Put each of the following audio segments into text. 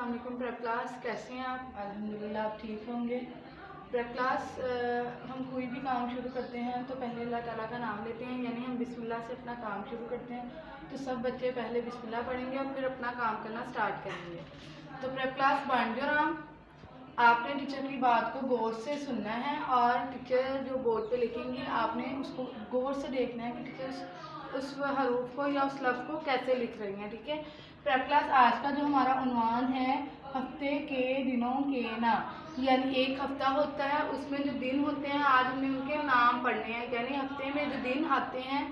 वालेकुम। Prep class कैसे हैं आप? अल्हम्दुलिल्लाह आप ठीक होंगे। प्रेप क्लास हम कोई भी काम शुरू करते हैं तो पहले अल्लाह ताला का नाम लेते हैं, यानी हम बिस्मिल्लाह से अपना काम शुरू करते हैं। तो सब बच्चे पहले बिस्मिल्लाह पढ़ेंगे और फिर अपना काम करना स्टार्ट करेंगे। तो प्रेप क्लास बन जो राम, आपने टीचर की बात को गौर से सुनना है और टीचर जो बोर्ड पे लिखेंगी आपने उसको गौर से देखना है कि टीचर उस हरूफ को या उस लफ्ज़ को कैसे लिख रही हैं। ठीक है। प्रेप क्लास आज का जो हमारा उन्वान है हफ्ते के दिनों के नाम, यानी एक हफ्ता होता है उसमें जो दिन होते हैं आज हमने उनके नाम पढ़ने हैं, यानी हफ्ते में जो दिन आते हैं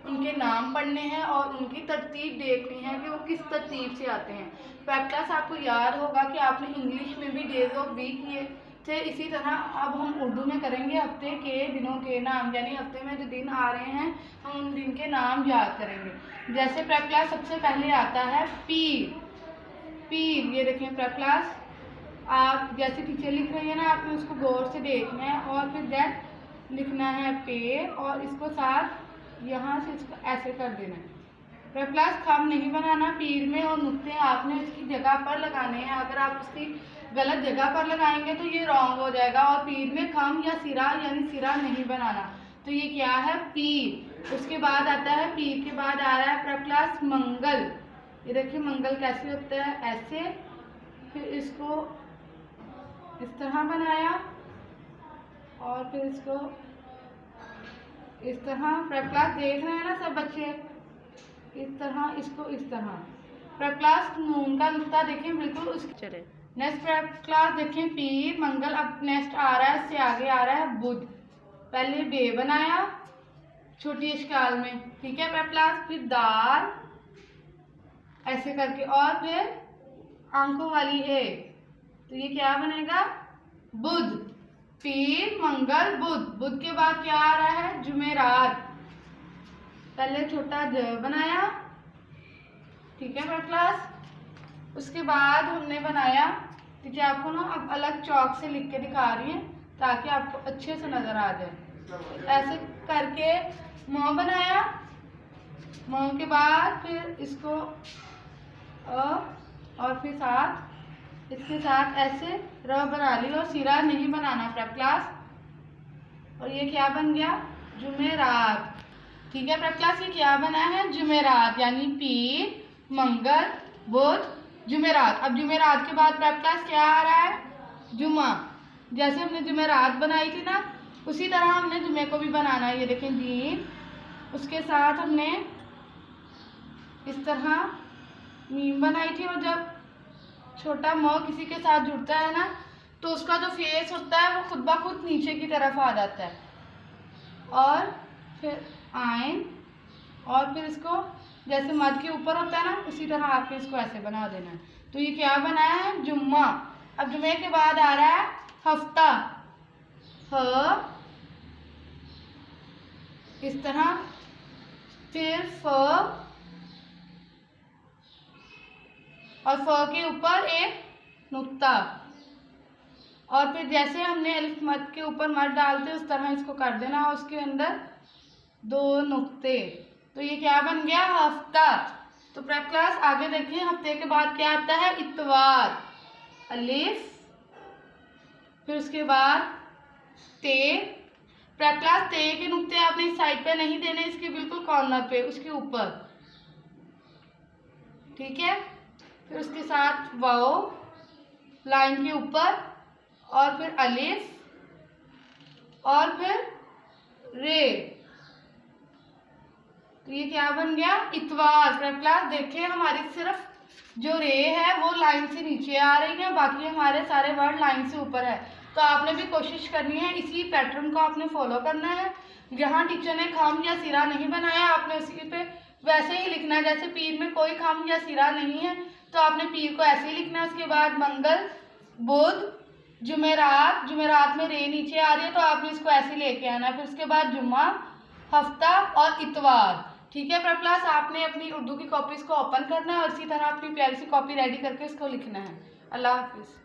उनके नाम पढ़ने हैं और उनकी तरतीब देखनी है कि वो किस तरतीब से आते हैं। प्रेप क्लास आपको याद होगा कि आपने इंग्लिश में भी डेज ऑफ वीक किए थे, इसी तरह अब हम उर्दू में करेंगे हफ्ते के दिनों के नाम, यानी हफ्ते में जो दिन आ रहे हैं हम उन दिन के नाम याद करेंगे। जैसे प्रेप क्लास सबसे पहले आता है पीर। पीर, ये देखें प्रेप क्लास, आप जैसे टीचर लिख रही है ना आपने उसको गौर से देखना है और फिर दैट लिखना है पे और इसको साथ यहाँ से इसको ऐसे कर देना है। प्रेप क्लास खम नहीं बनाना पीर में, और नुक्ते आपने इसकी जगह पर लगाने हैं। अगर आप उसकी गलत जगह पर लगाएंगे तो ये रॉन्ग हो जाएगा। और पीर में खम या सिरा यानी सिरा नहीं बनाना। तो ये क्या है? पीर। उसके बाद आता है पीर के बाद आ रहा है प्रेप क्लास मंगल। ये देखिए मंगल कैसे होता है, ऐसे, फिर इसको इस तरह बनाया और फिर इसको इस तरह। प्रेप क्लास देख रहे हैं ना सब बच्चे, इस तरह, इसको इस तरह। प्रेप क्लास नून का नुक्ता देखें बिल्कुल उसके चले। नेक्स्ट प्रेप क्लास देखें पीर मंगल। अब नेक्स्ट आ रहा है, इससे आगे आ रहा है बुध। पहले बे बनाया छोटी इश्काल में, ठीक है प्रेप क्लास, फिर दाल ऐसे करके और फिर आंखों वाली है, तो ये क्या बनेगा? बुध। पीर मंगल बुध। बुध के बाद क्या आ रहा है? जुमेरात। पहले छोटा ज बनाया, ठीक है प्रेप क्लास। उसके बाद हमने बनाया, देखिए आपको ना अब अलग चौक से लिख के दिखा रही है ताकि आपको अच्छे से नजर आ जाए। ऐसे करके म बनाया, म के बाद फिर इसको और फिर साथ इसके साथ ऐसे र बना ली और सिरा नहीं बनाना प्रेप क्लास। और ये क्या बन गया? जुमेरात। ठीक है प्रेप क्लास, ये क्या बना है? जुमेरात, यानी पीर मंगल बुध जुमेरात। अब जुमेरात के बाद प्रेप क्लास क्या आ रहा है? जुमा। जैसे हमने जुमेरात बनाई थी ना उसी तरह हमने जुमे को भी बनाना है। ये देखें दीन, उसके साथ हमने इस तरह मीम बनाई थी, और जब छोटा म किसी के साथ जुड़ता है ना तो उसका जो फेस होता है वो खुद ब खुद नीचे की तरफ आ जाता है। और फिर आइन, और फिर इसको जैसे मद के ऊपर होता है ना उसी तरह आपको इसको ऐसे बना देना है। तो ये क्या बनाया है? जुम्मा। अब जुमे के बाद आ रहा है हफ्ता, ह इस तरह, फिर फ और फ के ऊपर एक नुक्ता, और फिर जैसे हमने अलिफ मद के ऊपर मद डालते उस तरह इसको कर देना और उसके अंदर दो नुक्ते। तो ये क्या बन गया? हफ्ता। तो प्रेप क्लास आगे देखिए, हफ्ते के बाद क्या आता है? इतवार। अलिफ, फिर उसके बाद ते। प्रेप क्लास ते के नुक्ते आपने इस साइड पे नहीं देने, इसके बिल्कुल कॉर्नर पे, उसके ऊपर, ठीक है। फिर उसके साथ वाओ लाइन के ऊपर, और फिर अलिफ, और फिर रे। तो ये क्या बन गया? इतवार। प्रेप क्लास देखिए हमारी सिर्फ जो रे है वो लाइन से नीचे आ रही है, बाकी हमारे सारे वर्ड लाइन से ऊपर है। तो आपने भी कोशिश करनी है, इसी पैटर्न को आपने फॉलो करना है। जहाँ टीचर ने खम या सिरा नहीं बनाया आपने उसी पे वैसे ही लिखना है। जैसे पीर में कोई खम या सिरा नहीं है तो आपने पीर को ऐसे ही लिखना है। उसके बाद मंगल बुध जुमेरात, जुमेरात में रे नीचे आ रही है तो आपने इसको ऐसे लेके आना है। फिर उसके बाद जुम्मा, हफ्ता और इतवार। ठीक है प्रेप क्लास, आपने अपनी उर्दू की कॉपीज को ओपन करना है और इसी तरह अपनी प्यारी सी कॉपी रेडी करके इसको लिखना है। अल्लाह हाफिज़।